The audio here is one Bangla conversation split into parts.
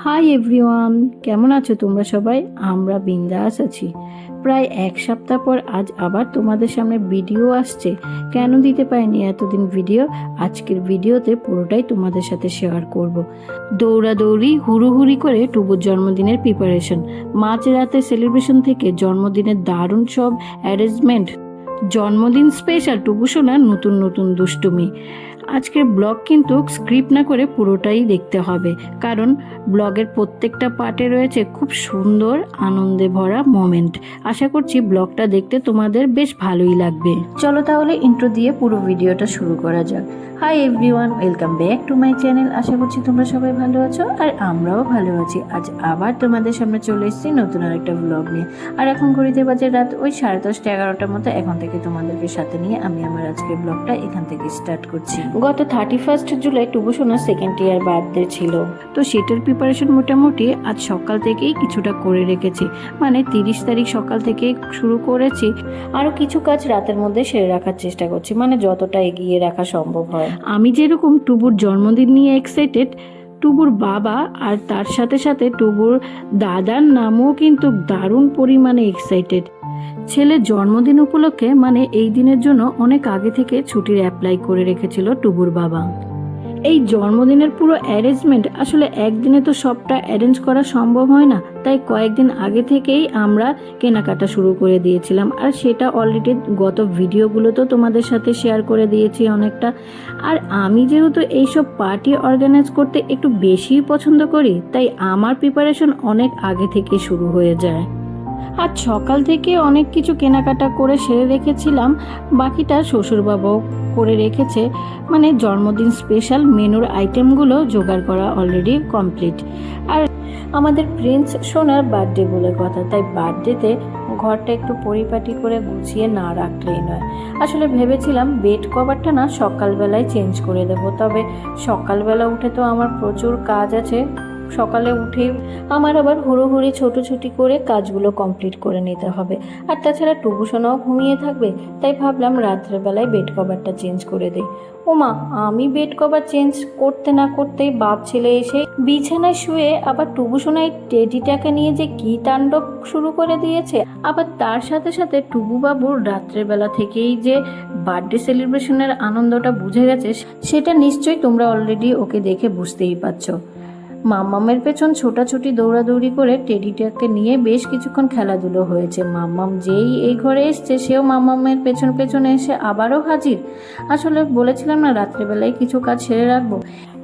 হাই এভরিওয়ান, কেমন আছো তোমরা সবাই? আমরা বিন্দাস আছি। প্রায় এক সপ্তাহ পর আজ আবার তোমাদের সামনে ভিডিও আসছে। কেন দিতে পারিনি এতদিন ভিডিও? আজকের ভিডিওতে পুরোটাই তোমাদের সাথে শেয়ার করব। দৌড়াদৌড়ি হুড়োহুড়ি করে টুবুর জন্মদিনের প্রিপারেশন, মাঝরাতে সেলিব্রেশন থেকে জন্মদিনের দারুণ সব অ্যারেঞ্জমেন্ট, জন্মদিন স্পেশাল টুবু সোনার নতুন নতুন দুষ্টুমি। আজকের ব্লগ কিন্তু স্ক্রিপ্ট না করে পুরোটাই দেখতে হবে, কারণ ব্লগের প্রত্যেকটা পার্টে রয়েছে খুব সুন্দর আনন্দে ভরা মোমেন্ট। আশা করছি ব্লগটা দেখতে তোমাদের বেশ ভালোই লাগবে। চলো তাহলে ইন্ট্রো দিয়ে পুরো ভিডিওটা শুরু করা যাক। Hi everyone, welcome back to my channel. আশা করছি তোমরা সবাই ভালো আছো আর আমরাও ভালো আছি। আজ আবার তোমাদের সামনে চলে এসেছি নতুন আরেকটা ব্লগ নিয়ে। আর এখন ঘড়িতে বাজে রাত ওই 10:30 11টার মতো। এখন থেকে তোমাদেরকে সাথে নিয়ে আমি আমার আজকের ব্লগটা এখান থেকে স্টার্ট করছি। গত 31 জুলাই টুবু সোনার সেকেন্ড ইয়ার বার্থডে ছিল, তো সেটার প্রিপারেশন মোটামুটি আজ সকাল থেকেই কিছুটা করে রেখেছি। মানে 30 তারিখ সকাল থেকে শুরু করেছি, আরও কিছু কাজ রাতের মধ্যে সেরে রাখার চেষ্টা করছি, মানে যতটা এগিয়ে রাখা সম্ভব হয়। আমি যেরকম টুবুর জন্মদিন নিয়ে এক্সাইটেড, টুবুর বাবা আর তার সাথে সাথে টুবুর দাদার নামও কিন্তু দারুণ পরিমাণে এক্সাইটেড। ছেলের জন্মদিন উপলক্ষে মানে এই দিনের জন্য অনেক আগে থেকে ছুটির অ্যাপ্লাই করে রেখেছিল টুবুর বাবা। এই জন্মদিনের পুরো অ্যারেঞ্জমেন্ট আসলে একদিনে তো সবটা অ্যারেঞ্জ করা সম্ভব হয় না, তাই কয়েকদিন আগে থেকেই আমরা কেনাকাটা শুরু করে দিয়েছিলাম। আর সেটা অলরেডি গত ভিডিওগুলো তো তোমাদের সাথে শেয়ার করে দিয়েছি অনেকটা। আর আমি যেহেতু এইসব পার্টি অর্গানাইজ করতে একটু বেশিই পছন্দ করি, তাই আমার প্রিপারেশন অনেক আগে থেকে শুরু হয়ে যায়। আজ সকাল থেকে অনেক কিছু কেনাকাটা করে সেরে রেখেছিলাম, বাকিটা শ্বশুরবাবু করে রেখেছে। মানে জন্মদিন স্পেশাল মেনুর আইটেমগুলো জোগাড় করা অলরেডি কমপ্লিট। আর আমাদের প্রিন্স সোনার বার্থডে বলে কথা, তাই বার্থডেতে ঘরটা একটু পরিপাটি করে গুছিয়ে না রাখলেই নয়। আসলে ভেবেছিলাম বেড কভারটা না সকালবেলায় চেঞ্জ করে দেবো, তবে সকালবেলা উঠে তো আমার প্রচুর কাজ আছে। সকালে উঠে আমার আবার হুড়োহুড়ি ছোটোছুটি করে কাজগুলো কমপ্লিট করে নিতে হবে। আর তাছাড়া টুবু সোনাও ঘুমিয়ে থাকবে, তাই ভাবলাম রাত্রেবেলায় বেড কভারটা চেঞ্জ করে দিই। ওমা, আমি বেড কভার চেঞ্জ করতে না করতেই বাপ ছেলে এসে বিছানায় শুয়ে আবার টুবু সোনাই টেডিটাকে নিয়ে যে কি তাণ্ডব শুরু করে দিয়েছে। আবার তার সাথে সাথে টুবু বাবুর রাত্রেবেলা থেকেই যে বার্থডে সেলিব্রেশনের আনন্দটা বুঝে গেছে, সেটা নিশ্চয়ই তোমরা অলরেডি ওকে দেখে বুঝতেই পারছো। মাম্মামের পেছন ছোটাছুটি দৌড়াদৌড়ি করে টেডিটাকে নিয়ে বেশ কিছুক্ষণ খেলাধুলো হয়েছে। মাম্মাম যেই এই ঘরে এসছে, সেও মাম্মামের পেছন পেছনে এসে আবারও হাজির। আসলে বলেছিলাম না রাত্রেবেলায় কিছু কাজ সেরে রাখবো।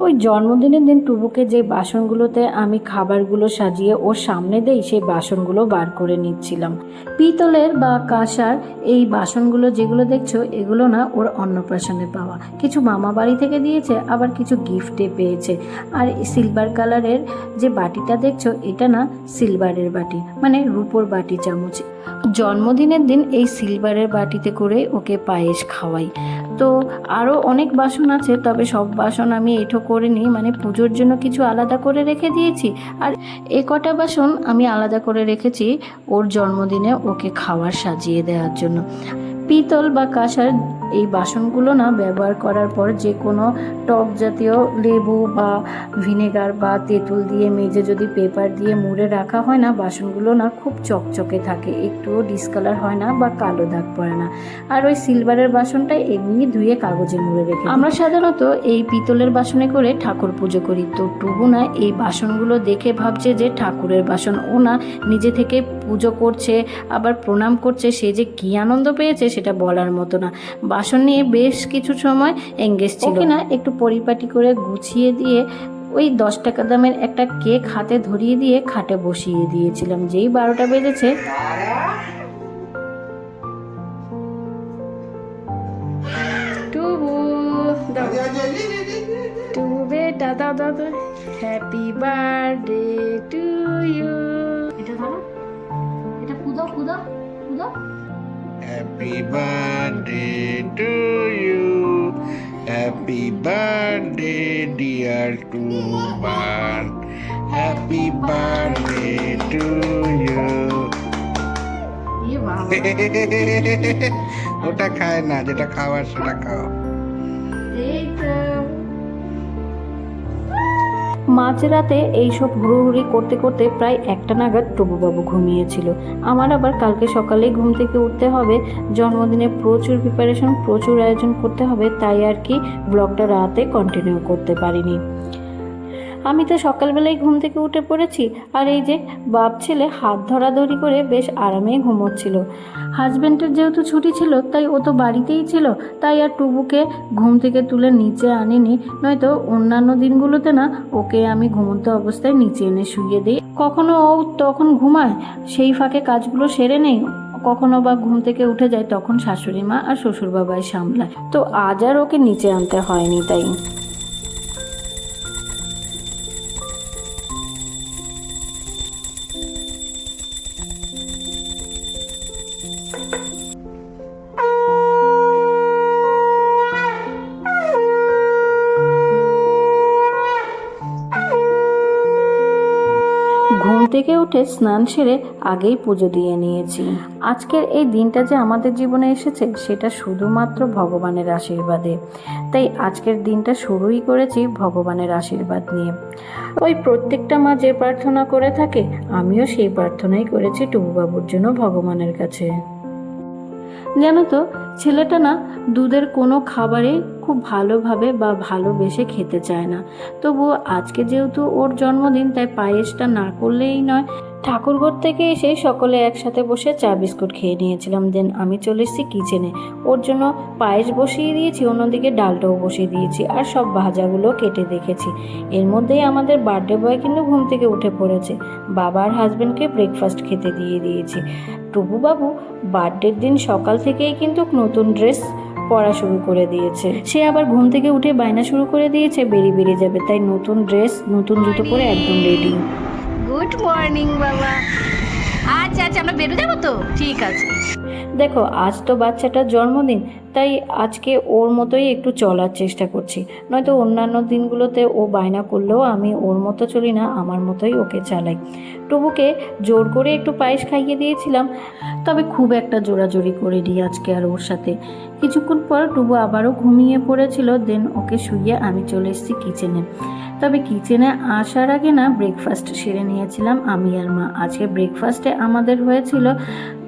ওই জন্মদিনের দিন টুবুকে যে বাসনগুলোতে আমি খাবারগুলো সাজিয়ে ওর সামনে দেই, সেই বাসনগুলো বার করে নিচ্ছিলাম। পিতলের বা কাঁসার এই বাসনগুলো যেগুলো দেখছো, এগুলো না ওর অন্নপ্রাশনে পাওয়া। কিছু মামা বাড়ি থেকে দিয়েছে, আবার কিছু গিফটে পেয়েছে। আর সিলভার কালারের যে বাটিটা দেখছো, এটা না সিলভারের বাটি, মানে রূপোর বাটি চামচ। জন্মদিনের দিন এই সিলভারের বাটিতে করে ওকে পায়েস খাওয়াই। তো আরও অনেক বাসন আছে, তবে সব বাসন আমি এঁঠো করে নিই, মানে পুজোর জন্য কিছু আলাদা করে রেখে দিয়েছি। আর এ কটা বাসন আমি আলাদা করে রেখেছি ওর জন্মদিনে ওকে খাবার সাজিয়ে দেওয়ার জন্য। পিতল বা কাঁসার এই বাসনগুলো না ব্যবহার করার পর যে কোনো টক জাতীয় লেবু বা ভিনেগার বা তেঁতুল দিয়ে মেজে যদি পেপার দিয়ে মুড়ে রাখা হয় না, বাসনগুলো না খুব চকচকে থাকে, একটুও ডিসকালার হয় না বা কালো দাগ পড়ে না। আর ওই সিলভারের বাসনটা এমনি ধুয়ে কাগজে মুড়ে রেখে আমরা সাধারণত এই পিতলের বাসনে করে ঠাকুর পুজো করি। তো টুবু না এই বাসনগুলো দেখে ভাবছে যে ঠাকুরের বাসন। ও না নিজে থেকে পুজো করছে, আবার প্রণাম করছে। সে যে কী আনন্দ পেয়েছে সেটা বলার মতো না। বাসন নিয়ে বেশ কিছু সময় এঙ্গেজ ছিল। ওকে না একটু পরিপাটি করে গুছিয়ে দিয়ে ওই 10 টাকা দামের একটা কেক হাতে ধরিয়ে দিয়ে খাটে বসিয়ে দিয়েছিলাম। যেই 12টা বেজেছে, টুবু টুবু বেটা দাদা, হ্যাপি বার্থডে টু ইউ। এটা ধরো, এটা কুদো কুদো কুদো। Happy birthday to you. Happy birthday, dear Tuban. Happy birthday to you. ওটা খায় না, যেটা খাওয়ার সেটা খাও। মাঝরাতে এইসব হুড়োহুড়ি করতে করতে প্রায় 1টা নাগাদ টুবুবাবু ঘুমিয়েছিল। আমার আবার কালকে সকালেই ঘুম থেকে উঠতে হবে, জন্মদিনে প্রচুর প্রিপারেশন, প্রচুর আয়োজন করতে হবে, তাই আর কি ব্লগটা রাতে কন্টিনিউ করতে পারিনি। আমি তো সকালবেলায় ঘুম থেকে উঠে পড়েছি, আর এই যে বাপ ছেলে হাত ধরাধরি করে বেশ আরামেই ঘুমোচ্ছিল। হাজব্যান্ডের যেহেতু ছুটি ছিল তাই ও তো বাড়িতেই ছিল, তাই আর টুবুকে ঘুম থেকে তুলে নিচে আনিনি, নয়তো অন্যান্য দিনগুলোতে না ওকে আমি ঘুমন্ত অবস্থায় নিচে এনে শুইয়ে দিই। কখনো ও তখন ঘুমায়, সেই ফাঁকে কাজগুলো সেরে নেই, কখনো বা ঘুম থেকে উঠে যায়, তখন শাশুড়ি মা আর শ্বশুর বাবাই সামলায়। তো আজ আর ওকে নিচে আনতে হয়নি। তাই ঘুম থেকে উঠে স্নান সেরে আগেই পুজো দিয়ে নিয়েছি। আজকের এই দিনটা যে আমাদের জীবনে এসেছে সেটা শুধুমাত্র ভগবানের আশীর্বাদে, তাই আজকের দিনটা শুরুই করেছি ভগবানের আশীর্বাদ নিয়ে। ওই প্রত্যেকটা মা যে প্রার্থনা করে থাকে, আমিও সেই প্রার্থনাই করেছি টুবুবাবুর জন্য ভগবানের কাছে। জানো তো, ছেলেটা না দুধের কোনো খাবারে খুব ভালোভাবে বা ভালোবেসে খেতে চায় না, তবুও আজকে যেহেতু ওর জন্মদিন তাই পায়েসটা না করলেই নয়। ঠাকুরঘর থেকে এসে সকলে একসাথে বসে চা বিস্কুট খেয়ে নিয়েছিলাম, দেন আমি চলে এসেছি কিচেনে। ওর জন্য পায়েস বসিয়ে দিয়েছি, অন্যদিকে ডালটাও বসিয়ে দিয়েছি, আর সব ভাজাগুলো কেটে রেখেছি। এর মধ্যেই আমাদের বার্থডে বয় কিন্তু ঘুম থেকে উঠে পড়েছে। বাবা আর হাজব্যান্ডকে ব্রেকফাস্ট খেতে দিয়ে দিয়েছি। টুবুবাবু বার্থডের দিন সকাল থেকেই কিন্তু নতুন ড্রেস পরা শুরু করে দিয়েছে। সে আবার ঘুম থেকে উঠে বায়না শুরু করে দিয়েছে বেরিয়ে যাবে, তাই নতুন ড্রেস নতুন জুতো পরে একদম রেডি। গুড মর্নিং বাবা। আচ্ছা আচ্ছা, আমরা বেরো যাবো তো, ঠিক আছে। দেখো, আজ তো বাচ্চাটার জন্মদিন, তাই আজকে ওর মতোই একটু চলার চেষ্টা করছি, নয়তো অন্যান্য দিনগুলোতে ও বায়না করলেও আমি ওর মতো চলি না, আমার মতোই ওকে চালাই। টুবুকে জোর করে একটু পায়েস খাইয়ে দিয়েছিলাম, তবে খুব একটা জোরাজোরি করিনি আজকে আর ওর সাথে। কিছুক্ষণ পর টুবু আবারও ঘুমিয়ে পড়েছিল, দেন ওকে শুইয়ে আমি চলে এসেছি কিচেনে। তবে কিচেনে আসার আগে না ব্রেকফাস্ট সেরে নিয়েছিলাম আমি আর মা। আজকে ব্রেকফাস্টে আমাদের হয়েছিল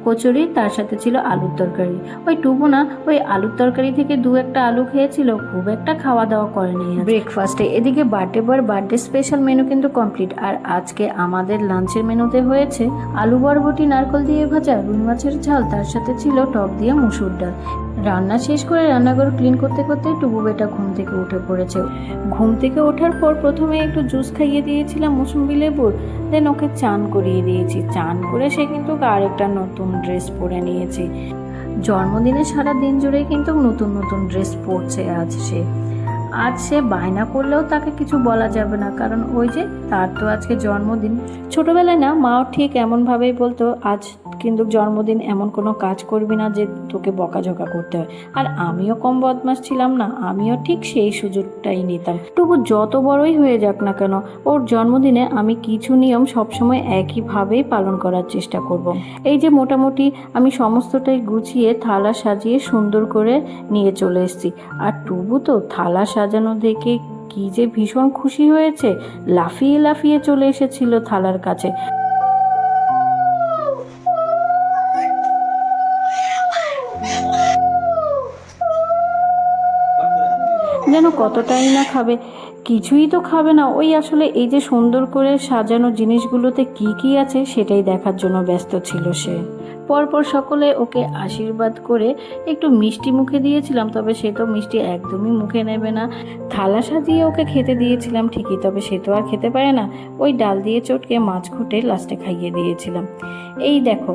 কচুরি, তার সাথে ছিল আলুর তরকারি। ওই টুবু না ওই আলুর তরকারি থেকে 2-1টা আলু খেয়েছিল, খুব একটা খাওয়া দাওয়া করেনি ব্রেকফাস্টে। এদিকে বার্থডে বয়ের বার্থডে স্পেশাল মেনু কিন্তু কমপ্লিট, আর আজকে আমাদের লাঞ্চের মেনুতে হয়েছে আলু বরবটি নারকল দিয়ে ভাজা, রুই মাছের ঝাল, তার সাথে ছিল টক দিয়ে মুসুর ডাল। রান্না শেষ করে রান্নাঘর ক্লিন করতে করতে টুবু বেটা ঘুম থেকে উঠে পড়েছে। ঘুম থেকে ওঠার পর প্রথমে একটু জুস খাইয়ে দিয়েছিলাম মৌসুম্বি লেবুর, দেন ওকে চান করিয়ে দিয়েছি। চান করে সে কিন্তু আরেকটা নতুন ড্রেস পরে নিয়েছে। জন্মদিনে সারা দিন জুড়েই কিন্তু নতুন নতুন ড্রেস পরছে আজ সে বায়না করলেও তাকে কিছু বলা যাবে না, কারণ ওই যে তার তো আজকে জন্মদিন। ছোটবেলায় না মাও ঠিক এমনভাবেই বলতো, আজ কিন্তু জন্মদিন, এমন কোনো কাজ করবি না যে তোকে বকাঝকা করতে হয়। আর আমিও কম বদমাশ ছিলাম না, আমিও ঠিক সেই সুযোগটাই নিতাম। টুকু যত বড়ই হয়ে যাক না কেন, ওর জন্মদিনে আমি কিছু নিয়ম সবসময় একইভাবেই পালন করার চেষ্টা করব। এই যে মোটামুটি আমি সমস্তটাই গুছিয়ে থালা সাজিয়ে সুন্দর করে নিয়ে চলে এসেছি, আর টুবু তো থালা সাজানো দেখে কি যে ভীষণ খুশি হয়েছে, লাফিয়ে লাফিয়ে চলে এসেছিল থালার কাছে। যেন কতটাই না খাবে, কিছুই তো খাবে না। ওই আসলে এই যে সুন্দর করে সাজানো জিনিসগুলোতে কি কি আছে সেটাই দেখার জন্য ব্যস্ত ছিল সে। পরপর সকলে ওকে আশীর্বাদ করে একটু মিষ্টি মুখে দিয়েছিলাম, তবে সে তো মিষ্টি একদমই মুখে নেবে না। থালা সাজিয়ে ওকে খেতে দিয়েছিলাম ঠিকই, তবে সে তো আর খেতে পারে না। ওই ডাল দিয়ে চটকে মাছ খুঁটে লাস্টে খাইয়ে দিয়েছিলাম। এই দেখো,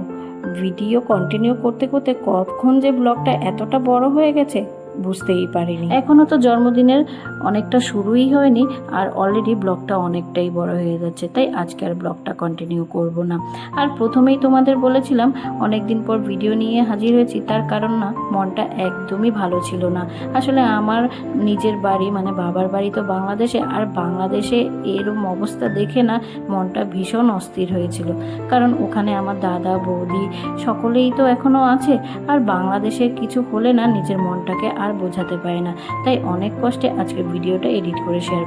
ভিডিও কন্টিনিউ করতে করতে কতক্ষণ যে ব্লগটা এতটা বড় হয়ে গেছে বুঝতেই পারিনি। এখনও তো জন্মদিনের অনেকটা শুরুই হয়নি, আর অলরেডি ব্লগটা অনেকটাই বড় হয়ে যাচ্ছে, তাই আজকে আর ব্লগটা কন্টিনিউ করব না। আর প্রথমেই তোমাদের বলেছিলাম অনেক দিন পর ভিডিও নিয়ে হাজির হয়েছি, তার কারণ না মনটা একদমই ভালো ছিল না। আসলে আমার নিজের বাড়ি মানে বাবার বাড়ি তো বাংলাদেশে, আর বাংলাদেশে এরকম অবস্থা দেখে না মনটা ভীষণ অস্থির হয়েছিল, কারণ ওখানে আমার দাদা বৌদি সকলেই তো এখনও আছে, আর বাংলাদেশে কিছু হলে না নিজের মনটাকে আর বোঝাতে পারে না। তাই অনেক কষ্টে আজকে ভিডিওটা এডিট করে শেয়ার